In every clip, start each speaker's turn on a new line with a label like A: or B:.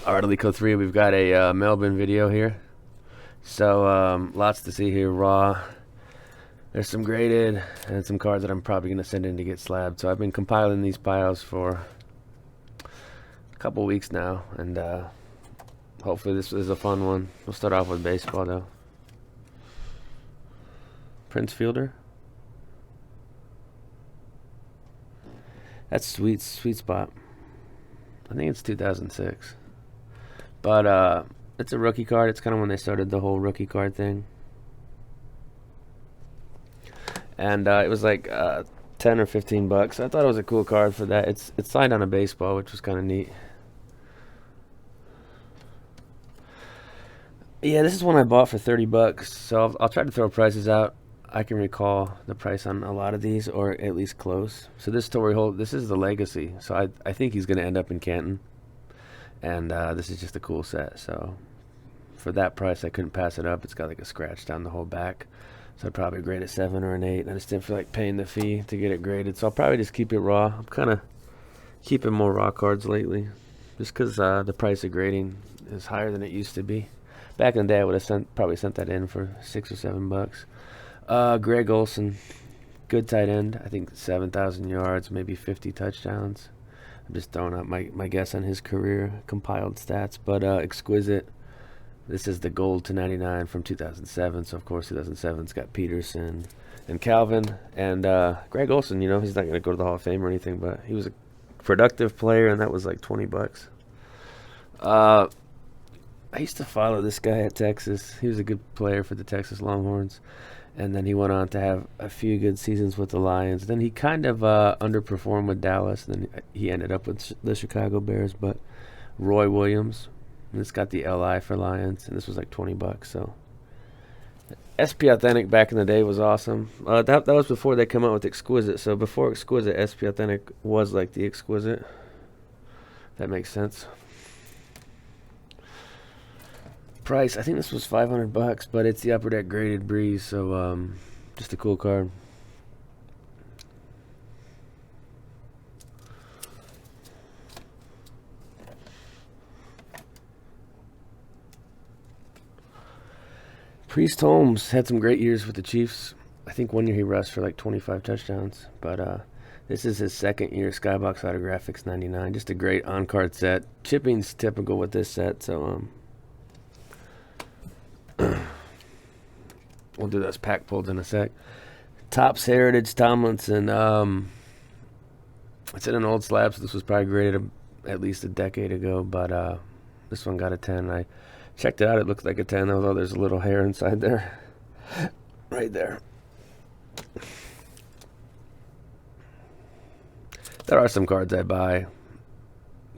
A: Alright, Alico 3, we've got a Mailbin video here. So, lots to see here. Raw. There's some graded and some cards that I'm probably going to send in to get slabbed. So I've been compiling these piles for a couple weeks now, and hopefully this is a fun one. We'll start off with baseball, though. Prince Fielder. That's sweet spot. I think it's 2006. But it's a rookie card. It's kind of when they started the whole rookie card thing. And it was like 10 or 15 bucks. I thought it was a cool card for that. It's signed on a baseball, which was kind of neat. Yeah, this is one I bought for 30 bucks. So I'll try to throw prices out. I can recall the price on a lot of these, or at least close. So this Torrey Holt, this is the Legacy. So I think he's going to end up in Canton. And this is just a cool set. So for that price, I couldn't pass it up. It's got like a scratch down the whole back. So I'd probably grade a 7 or an 8. I just didn't feel like paying the fee to get it graded. So I'll probably just keep it raw. I'm kind of keeping more raw cards lately. Just because the price of grading is higher than it used to be. Back in the day, I would have probably sent that in for 6 or 7 bucks. Greg Olson, good tight end. I think 7,000 yards, maybe 50 touchdowns. I'm just throwing out my guess on his career compiled stats. But exquisite. This is the gold /99 from 2007. So of course 2007's got Peterson and Calvin and Greg Olson. You know, he's not going to go to the Hall of Fame or anything, but he was a productive player, and that was like 20 bucks. I used to follow this guy at Texas. He was a good player for the Texas Longhorns. And then he went on to have a few good seasons with the Lions. Then he kind of underperformed with Dallas. Then he ended up with the Chicago Bears. But Roy Williams, and it's got the LI for Lions, and this was like 20 bucks. So SP Authentic back in the day was awesome. That was before they come out with Exquisite. So before Exquisite, SP Authentic was like the Exquisite. That makes sense. Price, I think this was 500 bucks, but it's the Upper Deck graded Breeze, so just a cool card. Priest Holmes had some great years with the Chiefs. I think one year he rushed for like 25 touchdowns, but this is his second year. Skybox Autographics 99, just a great on-card set. Chipping's typical with this set, so we'll do those pack pulls in a sec. Topps Heritage Tomlinson. It's in an old slab, so this was probably graded at least a decade ago, but this one got a 10. I checked it out. It looked like a 10, although there's a little hair inside there. Right there. There are some cards I buy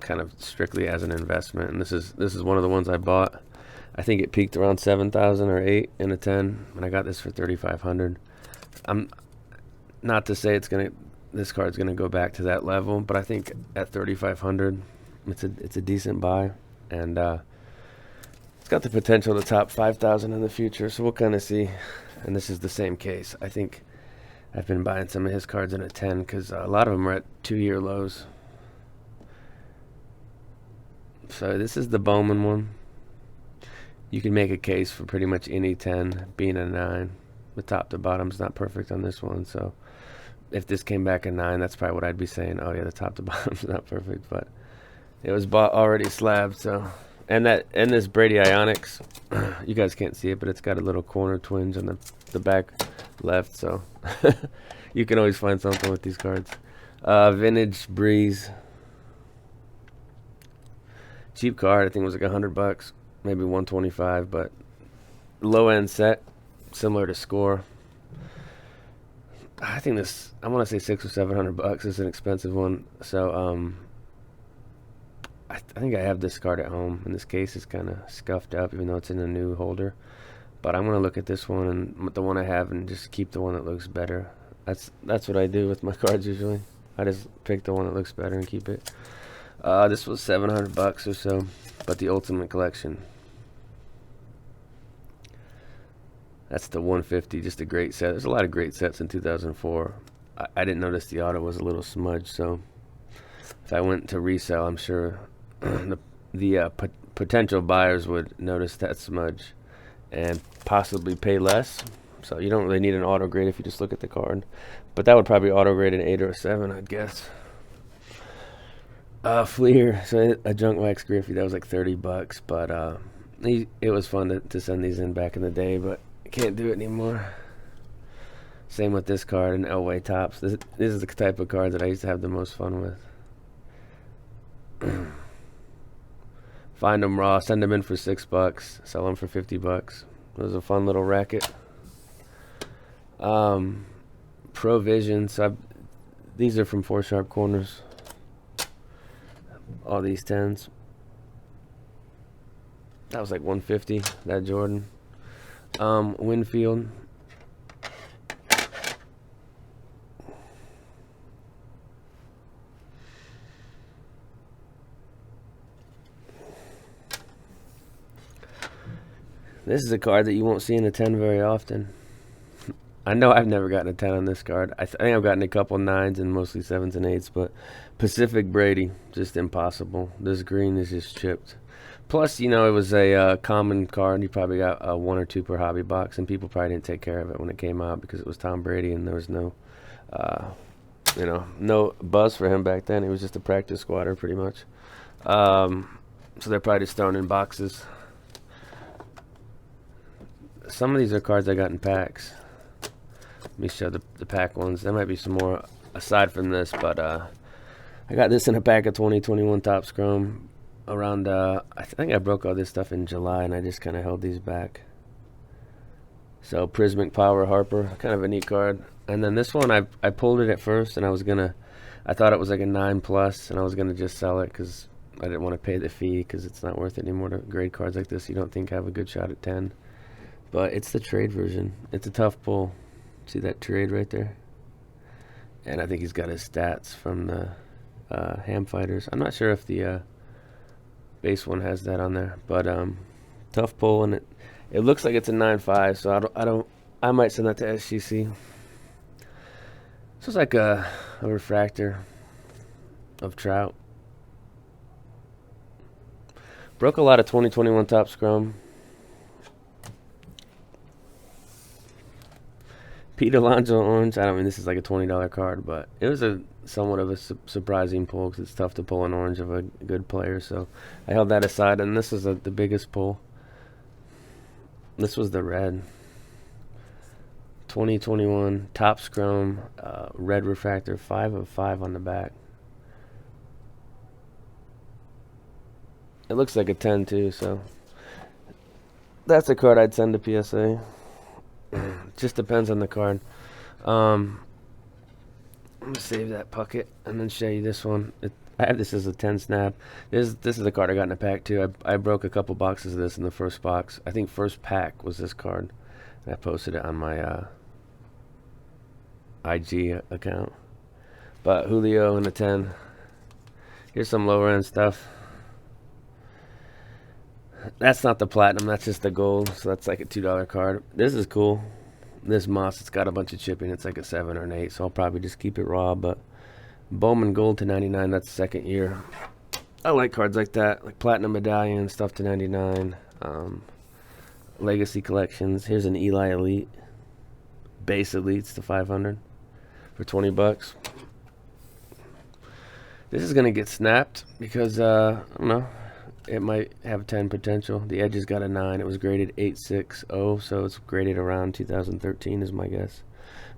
A: kind of strictly as an investment, and this is one of the ones I bought. I think it peaked around 7,000 or 8 in a 10, and I got this for 3,500. I'm not to say this card's gonna go back to that level, but I think at 3,500, it's a decent buy, and it's got the potential to top 5,000 in the future. So we'll kind of see. And this is the same case. I think I've been buying some of his cards in a 10 because a lot of them are at 2-year lows. So this is the Bowman one. You can make a case for pretty much any 10 being a 9. The top to bottom's not perfect on this one, so if this came back a 9, that's probably what I'd be saying. Oh yeah, the top to bottom's not perfect, but it was bought already slabbed. So and this Brady Ionics, you guys can't see it, but it's got a little corner twinge on the back left, so you can always find something with these cards. Vintage Breeze, cheap card. I think it was like 100 bucks. Maybe 125, but low end set, similar to Score. I think this, I want to say 600 or 700 bucks. It's an expensive one, so I think I have this card at home, and this case is kind of scuffed up, even though it's in a new holder. But I'm gonna look at this one and the one I have, and just keep the one that looks better. That's what I do with my cards usually. I just pick the one that looks better and keep it. This was 700 bucks or so, but the Ultimate Collection. That's the 150, just a great set. There's a lot of great sets in 2004. I didn't notice the auto was a little smudged, so if I went to resell, I'm sure the potential buyers would notice that smudge and possibly pay less. So you don't really need an auto grade if you just look at the card. But that would probably auto grade an 8 or a 7, I'd guess. Fleer, so a junk wax Griffey, that was like 30 bucks. But it was fun to send these in back in the day, but I can't do it anymore. Same with this card, an Elway Tops. This is the type of card that I used to have the most fun with. Find them raw, send them in for $6, sell them for 50 bucks. It was a fun little racket. Provision, so these are from 4 Sharp Corners. All these 10s. That was like 150, that Jordan. Winfield. This is a card that you won't see in a 10 very often. I know I've never gotten a 10 on this card. I think I've gotten a couple 9s and mostly 7s and 8s, but Pacific Brady, just impossible. This green is just chipped. Plus, you know, it was a common card. You probably got 1 or 2 per hobby box, and people probably didn't take care of it when it came out because it was Tom Brady and there was no, no buzz for him back then. He was just a practice squatter pretty much. So they're probably just thrown in boxes. Some of these are cards I got in packs. Let me show the pack ones. There might be some more aside from this, but I got this in a pack of 2021 Topps Chrome around, I think I broke all this stuff in July, and I just kind of held these back. So Prismic Power Harper, kind of a neat card. And then this one, I pulled it at first, and I thought it was like a 9+, and I was gonna just sell it because I didn't want to pay the fee because it's not worth it anymore to grade cards like this. You don't think have a good shot at 10. But it's the trade version. It's a tough pull. See that trade right there? And I think he's got his stats from the Ham Fighters. I'm not sure if the base one has that on there, but tough pull, and it looks like it's a 9.5. So I might send that to SGC. So it's like a refractor of Trout. Broke a lot of 2021 Topps Chrome. Pete Alonso orange. I don't mean this is like a $20 card, but it was a somewhat of a surprising pull because it's tough to pull an orange of a good player. So I held that aside, and this is the biggest pull. This was the red. 2021 Topps Chrome red refractor, 5 of 5 on the back. It looks like a 10 too, so that's a card I'd send to PSA. Just depends on the card. I'm gonna save that pucket and then show you this one. I have this as a 10 snap. This is a card I got in a pack too. I broke a couple boxes of this in the first box. I think first pack was this card. I posted it on my IG account. But Julio in a 10. Here's some lower end stuff. That's not the platinum, that's just the gold, so that's like a $2 card. This is cool. This Moss, it's got a bunch of chipping. It's like a 7 or an 8, so I'll probably just keep it raw. But Bowman Gold to 99, that's the second year. I like cards like that, like Platinum Medallion, stuff to 99. Legacy Collections. Here's an Eli Elite. Base Elites to 500 for 20 bucks. This is going to get snapped because, I don't know. It might have 10 potential. The edge has got a 9. It was graded 860, so it's graded around 2013 is my guess.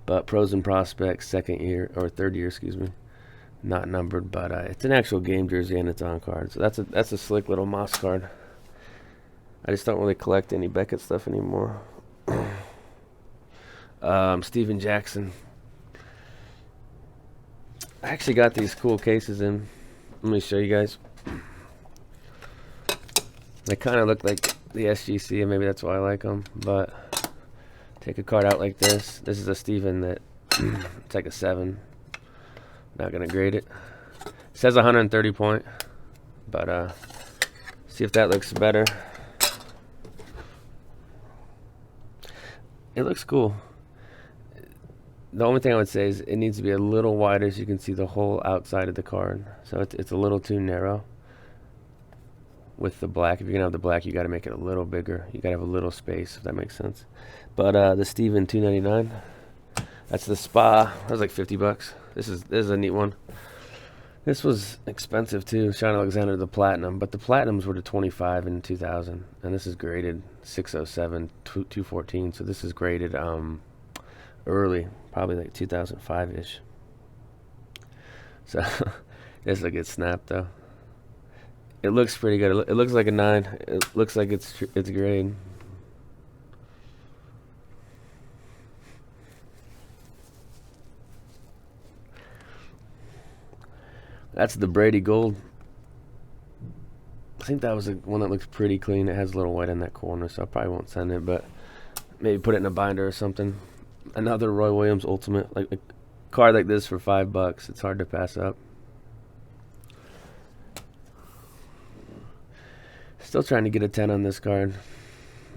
A: But Pros and Prospects, second year, or third year, excuse me. Not numbered, but it's an actual game jersey and it's on card. So that's a slick little Moss card. I just don't really collect any Beckett stuff anymore. Steven Jackson. I actually got these cool cases in. Let me show you guys. They kind of look like the SGC, and maybe that's why I like them. But take a card out like this. This is a Steven that it's like a 7. Not gonna grade it. It says 130 point, but see if that looks better. It looks cool. The only thing I would say is it needs to be a little wider so you can see the whole outside of the card. So it's a little too narrow. with the black. If you're gonna have the black, you got to make it a little bigger. You got to have a little space, if that makes sense. But the Steven 299. That's the Spa. That was like 50 bucks. This is a neat one. This was expensive too. Sean Alexander, the Platinum, but the Platinums were to 25 in 2000, and this is graded 607 214. So this is graded early, probably like 2005 ish. So this will get snapped though. It looks pretty good. It looks like a 9. It looks like it's grade. That's the Brady Gold. I think that was the one that looks pretty clean. It has a little white in that corner, so I probably won't send it, but maybe put it in a binder or something. Another Roy Williams Ultimate. Like a card like this for $5, it's hard to pass up. Still trying to get a 10 on this card.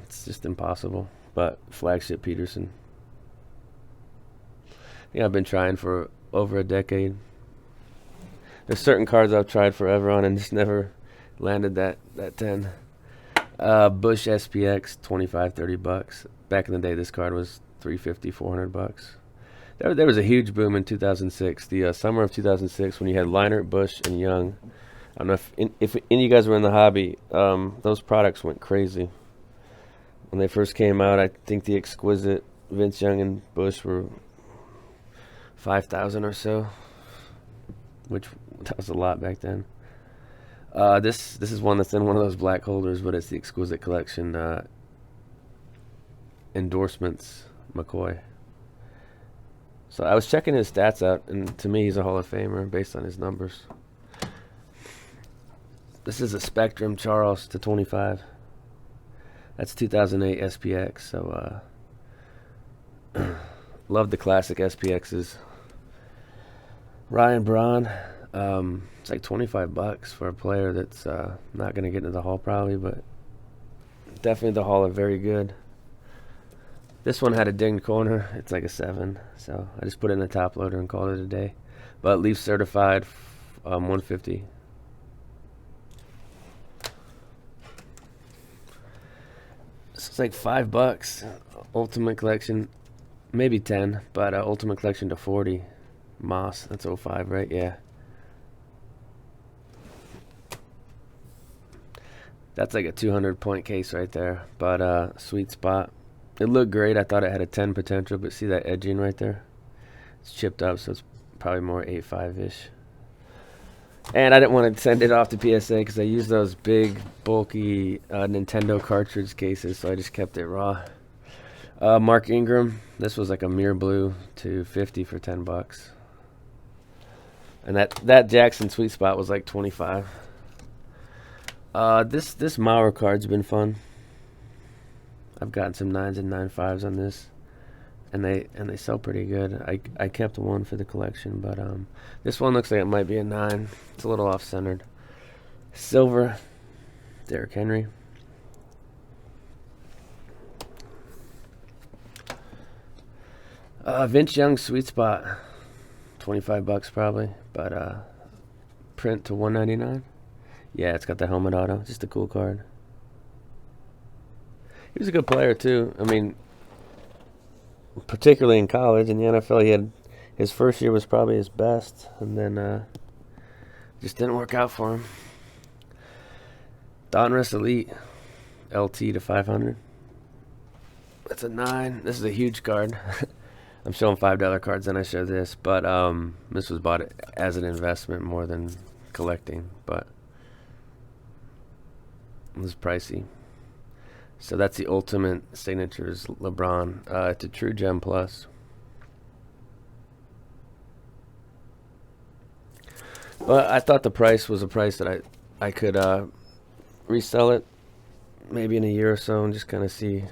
A: It's just impossible. But Flagship Peterson. Yeah, I've been trying for over a decade. There's certain cards I've tried forever on and just never landed that 10. Bush SPX, 25, 30 bucks. Back in the day, this card was 350, 400 bucks. There was a huge boom in 2006, the summer of 2006, when you had Leinert, Bush, and Young. I don't know if any of you guys were in the hobby. Those products went crazy. When they first came out, I think the Exquisite, Vince Young, and Bush were 5,000 or so, which that was a lot back then. This is one that's in one of those black holders, but it's the Exquisite Collection endorsements McCoy. So I was checking his stats out, and to me, he's a Hall of Famer based on his numbers. This is a Spectrum Charles to 25. That's 2008 SPX. So love the classic SPXs. Ryan Braun. It's like 25 bucks for a player that's not going to get into the Hall probably, but definitely the Hall are very good. This one had a dinged corner. It's like a 7, so I just put it in the top loader and called it a day. But Leaf certified, 150. It's like $5. Ultimate Collection, maybe 10, but Ultimate Collection to 40. Moss, that's 05, right? Yeah. That's like a 200-point case right there, but sweet spot. It looked great. I thought it had a 10 potential, but see that edging right there? It's chipped up, so it's probably more 8.5-ish. And I didn't want to send it off to PSA because I used those big, bulky Nintendo cartridge cases, so I just kept it raw. Mark Ingram. This was like a mirror blue to 50 for 10 bucks. And that Jackson sweet spot was like 25. This Maurer card's been fun. I've gotten some 9s and 9.5s on this, and they sell pretty good. I kept one for the collection, but this one looks like it might be a 9. It's a little off-centered. Silver, Derrick Henry. Vince Young sweet spot, 25 bucks probably, but print to 199. Yeah, it's got the helmet auto. Just a cool card. He was a good player too. I mean, particularly in college. In the NFL, he had his first year was probably his best, and then just didn't work out for him. Donruss Elite, LT to 500. That's a 9. This is a huge card. I'm showing $5 cards, and I show this, but this was bought as an investment more than collecting, but it was pricey. So that's the Ultimate Signatures LeBron. It's a True Gem Plus. But I thought the price was a price that I could resell it maybe in a year or so and just kind of see.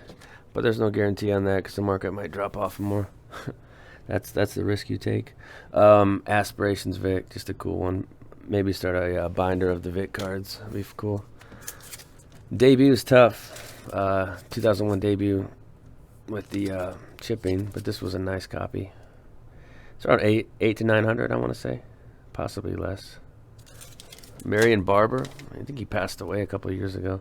A: But there's no guarantee on that because the market might drop off more. That's the risk you take. Aspirations Vic, just a cool one. Maybe start a binder of the Vic cards. That'd be cool. Debut is tough. 2001 debut with the chipping, but this was a nice copy. It's around 8 to 900, I want to say, possibly less. Marion Barber. I think he passed away a couple of years ago.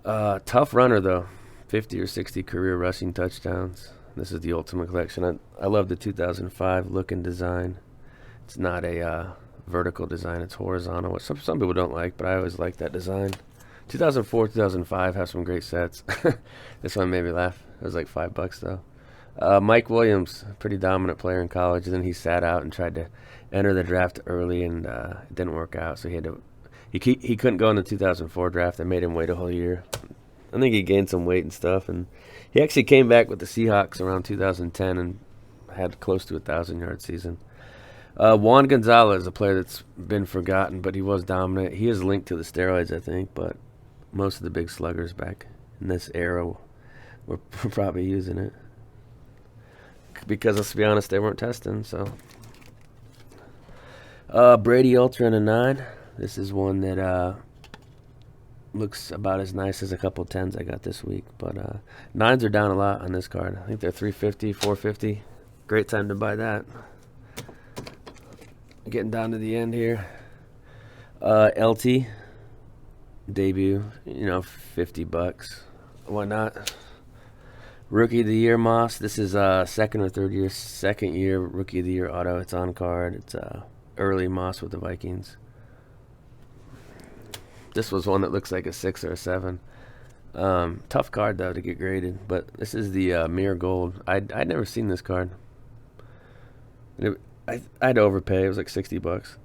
A: Tough runner though, 50 or 60 career rushing touchdowns. This is the Ultimate Collection. I love the 2005 look and design. It's not a vertical design; it's horizontal, which some people don't like, but I always like that design. 2004, 2005 have some great sets. This one made me laugh. It was like $5 though. Mike Williams, pretty dominant player in college, and then he sat out and tried to enter the draft early, and it didn't work out. So he couldn't go in the 2004 draft. They made him wait a whole year. I think he gained some weight and stuff, and he actually came back with the Seahawks around 2010 and had close to a 1,000-yard season. Juan Gonzalez, a player that's been forgotten, but he was dominant. He is linked to the steroids, I think, but most of the big sluggers back in this era were probably using it. Because, let's be honest, they weren't testing, so. Brady Ultra in a 9. This is one that looks about as nice as a couple 10s I got this week. But 9s are down a lot on this card. I think they're $350, $450. Great time to buy that. Getting down to the end here. LT debut, $50. Why not? Rookie of the Year Moss. This is second year Rookie of the Year auto. It's on card. It's early Moss with the Vikings. This was one that looks like a 6 or a 7. Tough card though to get graded, but this is the Mirror Gold. I'd never seen this card. I'd overpay. It was like $60.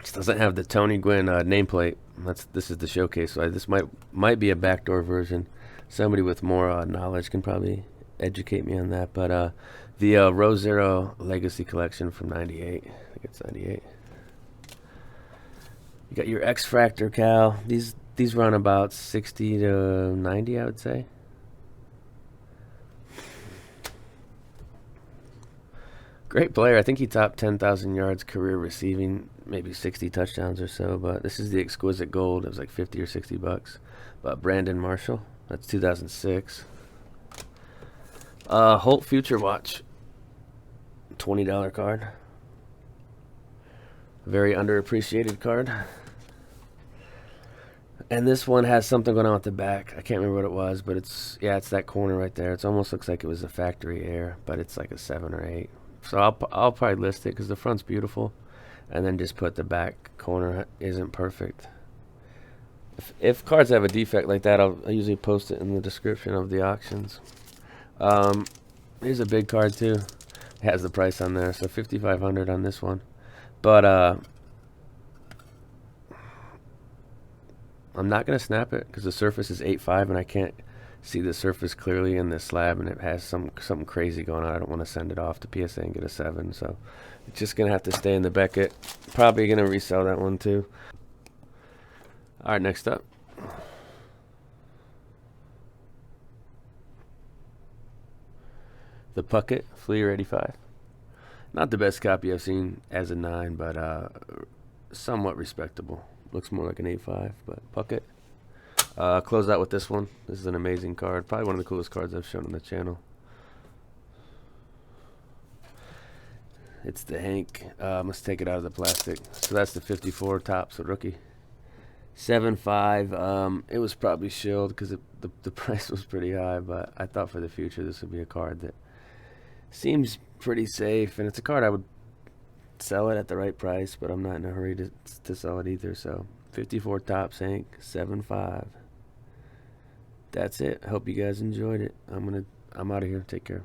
A: This doesn't have the Tony Gwynn nameplate. This is the showcase. So this might be a backdoor version. Somebody with more knowledge can probably educate me on that. But the Row Zero Legacy Collection from '98. I think it's '98. You got your X-Fractor Cal. These run about 60 to 90, I would say. Great player. I think he topped 10,000 yards career receiving, maybe 60 touchdowns or so. But this is the Exquisite Gold. It was like $50 or $60. But Brandon Marshall. That's 2006. Holt Future Watch. $20 card. Very underappreciated card. And this one has something going on with the back. I can't remember what it was, but it's that corner right there. It almost looks like it was a factory error, but it's like a 7 or 8. So I'll probably list it because the front's beautiful, and then just put the back corner isn't perfect. If cards have a defect like that, I usually post it in the description of the auctions. Here's a big card too. It has the price on there, so $5,500 on this one. But I'm not gonna snap it because the surface is 8.5 and I can't see the surface clearly in the slab, and it has something crazy going on. I don't want to send it off to PSA and get a 7, so it's just gonna have to stay in the Beckett. Probably gonna resell that one too. All right, next up, the Puckett Fleer 85. Not the best copy I've seen as a 9, but somewhat respectable. Looks more like an 8.5, but Puckett. Close out with this one. This is an amazing card. Probably one of the coolest cards I've shown on the channel. It's the Hank. Let's take it out of the plastic. So that's the 54 Topps, a rookie. 7.5. It was probably shilled because the price was pretty high, but I thought for the future this would be a card that seems pretty safe, and it's a card I would sell it at the right price, but I'm not in a hurry to sell it either. So 54 Topps Hank, 7.5. That's it. I hope you guys enjoyed it. I'm out of here. Take care.